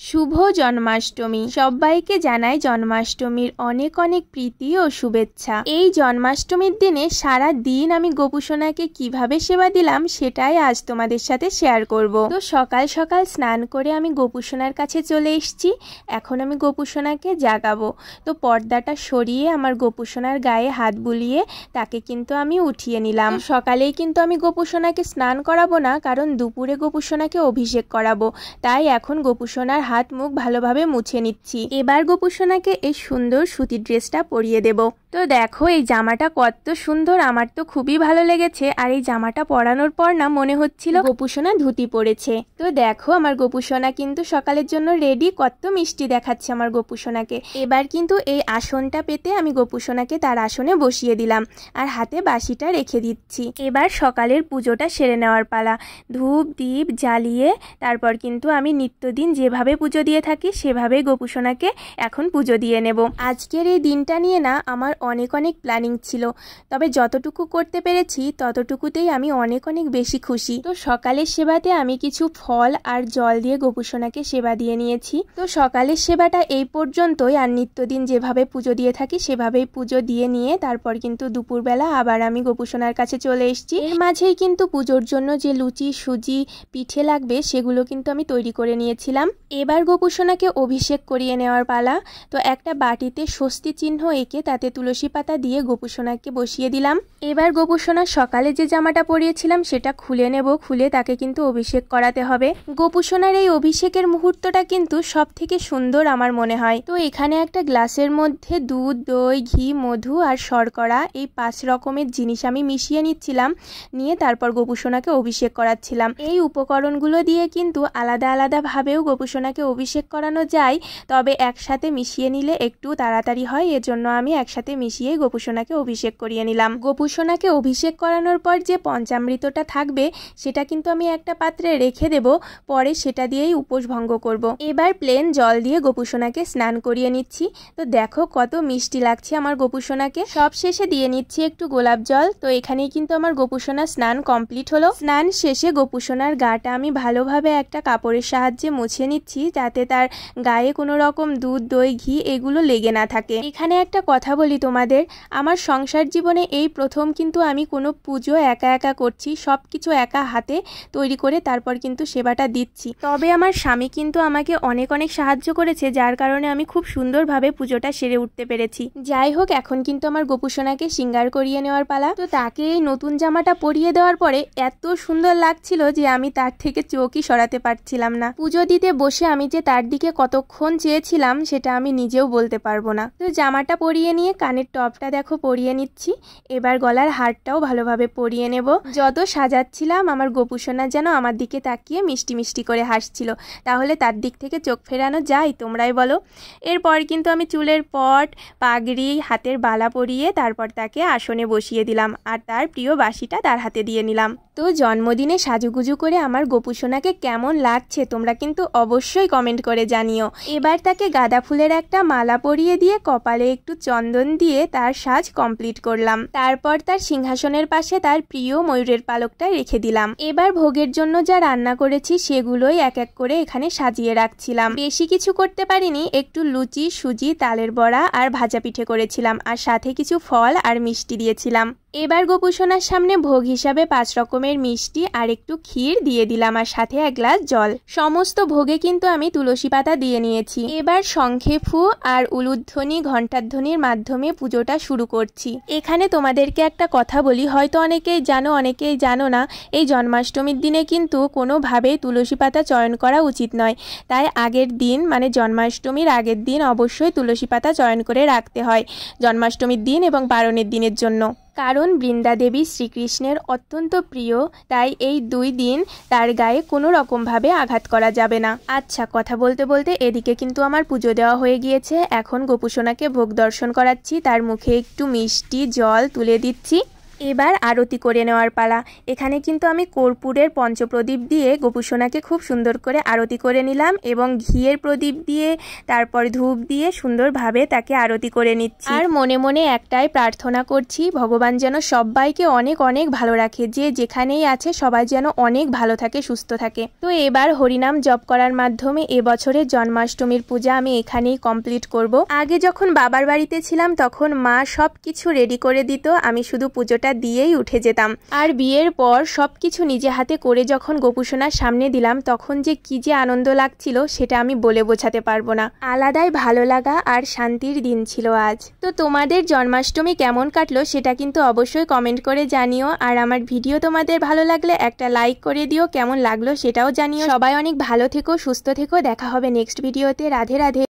শুভ জন্মাষ্টমী। সবাইকে জানাই জন্মাষ্টমীর অনেক অনেক প্রীতি ও শুভেচ্ছা। এই জন্মাষ্টমীর দিনে সারা দিন আমি গোপুসোনাকে কিভাবে সেবা দিলাম সেটাই আজ তোমাদের সাথে শেয়ার করব। তো সকাল সকাল স্নান করে আমি গোপুসোনার কাছে চলে এসেছি। এখন আমি গোপুসোনাকে জাগাবো। তো পর্দাটা সরিয়ে আমার গোপুসোনার গায়ে হাত বুলিয়ে তাকে কিন্তু আমি উঠিয়ে নিলাম। সকালেই কিন্তু আমি গোপুসোনাকে স্নান করাবো না, কারণ দুপুরে গোপুসোনাকে অভিষেক করাবো। তাই এখন গোপুসোনার হাত মুখ ভালোভাবে মুছে নিচ্ছি। এবার গোপুসোনাকে এই সুন্দর সুতির ড্রেসটা পরিয়ে দেব। তো দেখো এই জামাটা কত সুন্দর, আমার তো খুবই ভালো লেগেছে। আর এই জামাটা পরানোর পর না মনে হচ্ছিল গোপুসোনা ধুতি পরেছে। তো দেখো আমার গোপুসোনা কিন্তু সকালের জন্য রেডি। কত মিষ্টি দেখাচ্ছে আমার গোপুসোনাকে। এবার কিন্তু এই আসনটা পেতে আমি গোপুসোনাকে তার আসনে বসিয়ে দিলাম আর হাতে বাঁশিটা রেখে দিচ্ছি। এবার সকালের পুজোটা সেরে নেওয়ার পালা। ধূপ দ্বীপ জ্বালিয়ে তারপর কিন্তু আমি নিত্যদিন যেভাবে পুজো দিয়ে থাকি সেভাবেই গোপুসোনাকে এখন পুজো দিয়ে নেব। আজকের এই দিনটা নিয়ে না আমার অনেক অনেক প্ল্যানিং ছিল, তবে যতটুকু করতে পেরেছি ততটুকুতেই আমি অনেক অনেক বেশি খুশি। তো সকালের সেবাতে আমি কিছু ফল আর জল দিয়ে গোপুসোনাকে সেবা দিয়ে নিয়েছি। তো সকালের সেবাটা এই পর্যন্তই। আর নিত্যদিন যেভাবে পুজো দিয়ে থাকি সেভাবেই পুজো দিয়ে নিয়ে তারপর কিন্তু দুপুরবেলা আবার আমি গোপুসোনার কাছে চলে এসেছি। এর মাঝেই কিন্তু পুজোর জন্য যে লুচি সুজি পিঠে লাগবে সেগুলো কিন্তু আমি তৈরি করে নিয়েছিলাম। এবার গোপুসোনাকে অভিষেক করিয়ে নেওয়ার পালা। তো একটা বাটিতে স্বস্তি চিহ্ন এঁকে তাতে তুলসী পাতা দিয়ে গোপুসোনাকে বসিয়ে দিলাম। এবার গোপুসোনার সকালে যে জামাটা পরিয়েছিলাম সেটা খুলে নেব। খুলে তাকে কিন্তু অভিষেক করাতে হবে। গোপুসোনার এই অভিষেকের মুহূর্তটা কিন্তু সব থেকে সুন্দর আমার মনে হয়। তো এখানে একটা গ্লাসের মধ্যে দুধ দই ঘি মধু আর শর্করা এই 5 রকমের জিনিস আমি মিশিয়ে নিচ্ছিলাম। নিয়ে তারপর গোপুসোনাকে অভিষেক করাচ্ছিলাম। এই উপকরণগুলো দিয়ে কিন্তু আলাদা আলাদা ভাবেও গোপুসোনাকে অভিষেক করানো যায়, তবে একসাথে মিশিয়ে নিলে একটু তাড়াতাড়ি হয়। এজন্য আমি একসাথে মিশিয়ে গোপুসোনাকে অভিষেক করিয়ে নিলাম। গোপুসোনাকে অভিষেক করানোর পর যে পঞ্চামৃতটা থাকবে সেটা কিন্তু আমি একটা পাত্রে রেখে দেব, পরে সেটা দিয়েই উপোস ভঙ্গ করব। এবার প্লেন জল দিয়ে গোপুসোনাকে স্নান করিয়ে নিচ্ছি। তো দেখো কত মিষ্টি লাগছে আমার গোপুসোনাকে। সব শেষে দিয়ে নিচ্ছি একটু গোলাপ জল। তো এখানেই কিন্তু আমার গোপুসোনার স্নান কমপ্লিট হলো। স্নান শেষে গোপুসোনার গাটা আমি ভালোভাবে একটা কাপড়ের সাহায্যে মুছে নিচ্ছি, যাতে তার গায়ে কোনো রকম দুধ দই ঘি এগুলো লেগে না থাকে। এখানে একটা কথা বলি তোমাদের, আমার সংসার জীবনে এই প্রথম কিন্তু আমি কোনো পুজো একা একা করছি। সব কিছু একা হাতে তৈরি করে তারপর কিন্তু সেবাটা দিচ্ছি। তবে আমার স্বামী কিন্তু আমাকে অনেক অনেক সাহায্য করেছে, যার কারণে আমি খুব সুন্দরভাবে পুজোটা সেরে উঠতে পেরেছি। যাই হোক, এখন কিন্তু আমার গোপুসোনাকে শৃঙ্গার করিয়ে নেওয়ার পালা। তো তাকে এই নতুন জামাটা পরিয়ে দেওয়ার পরে এত সুন্দর লাগছিল যে আমি তার থেকে চোখই সরাতে পারছিলাম না। পুজো দিতে বসে আমি যে তার দিকে কতক্ষণ চেয়েছিলাম সেটা আমি নিজেও বলতে পারবো না। তো জামাটা পরিয়ে নিয়ে কানের টপটা দেখো পরিয়ে নিচ্ছি। এবার গলার হারটাও ভালোভাবে পরিয়ে নেব। যত সাজাচ্ছিলাম আমার গোপুসোনা যেন আমার দিকে তাকিয়ে মিষ্টি মিষ্টি করে হাসছিল। তাহলে তার দিক থেকে চোখ ফেরানো যায়? তোমরাই বলো। এরপর কিন্তু আমি চুলের পট পাগড়ি হাতের বালা পরিয়ে তারপর তাকে আসনে বসিয়ে দিলাম আর তার প্রিয় বাঁশিটা তার হাতে দিয়ে নিলাম। তো জন্মদিনে সাজুগুজু করে আমার গোপুসোনাকে কেমন লাগছে তোমরা কিন্তু অবশ্যই কমেন্ট করে জানিও। এবার তাকে গাঁদা ফুলের একটা মালা পরিয়ে দিয়ে কপালে একটু চন্দন দিয়ে তার সাজ কমপ্লিট করলাম। তারপর তার সিংহাসনের পাশে তার প্রিয় ময়ূরের পালকটা রেখে দিলাম। এবার ভোগের জন্য যা রান্না করেছি সেগুলোই এক এক করে এখানে সাজিয়ে রাখছিলাম। বেশি কিছু করতে পারিনি, একটু লুচি সুজি তালের বড়া আর ভাজা পিঠে করেছিলাম আর সাথে কিছু ফল আর মিষ্টি দিয়েছিলাম। এবার গোপুসোনার সামনে ভোগ হিসাবে 5 রকমের মিষ্টি আর একটু ক্ষীর দিয়ে দিলাম আর সাথে 1 গ্লাস জল। সমস্ত ভোগে কিন্তু আমি তুলসী পাতা দিয়ে নিয়েছি। এবার শঙ্খে ফু আর উলুধ্বনি ঘণ্টার ধ্বনির মাধ্যমে পুজোটা শুরু করছি। এখানে তোমাদেরকে একটা কথা বলি, হয়তো অনেকেই জানো অনেকেই জানো না, এই জন্মাষ্টমীর দিনে কিন্তু কোনোভাবেই তুলসী পাতা চয়ন করা উচিত নয়। তাই আগের দিন মানে জন্মাষ্টমীর আগের দিন অবশ্যই তুলসী পাতা চয়ন করে রাখতে হয় জন্মাষ্টমীর দিন এবং পারণের দিনের জন্য। কারণ বৃন্দাদেবী শ্রীকৃষ্ণের অত্যন্ত প্রিয়, তাই এই 2 দিন তার গায়ে কোনো রকমভাবে আঘাত করা যাবে না। আচ্ছা, কথা বলতে বলতে এদিকে কিন্তু আমার পুজো দেওয়া হয়ে গিয়েছে। এখন গোপুসোনাকে ভোগ দর্শন করাচ্ছি, তার মুখে একটু মিষ্টি জল তুলে দিচ্ছি। এবার আরতি করে নেওয়ার পালা। এখানে কিন্তু আমি কর্পূরের পঞ্চপ্রদীপ দিয়ে গোপুসোনাকে খুব সুন্দর করে আরতি করে নিলাম এবং ঘিয়ের প্রদীপ দিয়ে তারপর ধূপ দিয়ে সুন্দরভাবে তাকে আরতি করে নিচ্ছি। আর মনে মনে একটাই প্রার্থনা করছি, ভগবান যেন সবাইকে অনেক অনেক ভালো রাখে, যে যেখানেই আছে সবাই যেন অনেক ভালো থাকে, সুস্থ থাকে। তো এবার হরিনাম জপ করার মাধ্যমে এবছরের জন্মাষ্টমীর পূজা আমি এখানেই কমপ্লিট করব। আগে যখন বাবার বাড়িতে ছিলাম তখন মা সব কিছু রেডি করে দিত, আমি শুধু পুজোটা দিয়েই উঠে যেতাম। আর বিয়ের পর সব কিছু নিজে হাতে করে যখন গোপুসোনার সামনে দিলাম তখন যে কি যে আনন্দ লাগছিল সেটা আমি বলে বোঝাতে পারবো না। আলাদাই ভালো লাগা আর শান্তির দিন ছিল আজ। তো তোমাদের জন্মাষ্টমী কেমন কাটলো সেটা কিন্তু অবশ্যই কমেন্ট করে জানিও। আর আমার ভিডিও তোমাদের ভালো লাগলে একটা লাইক করে দিও, কেমন লাগলো সেটাও জানিও। সবাই অনেক ভালো থেকো, সুস্থ থেকো, দেখা হবে নেক্সট ভিডিওতে। রাধে রাধে।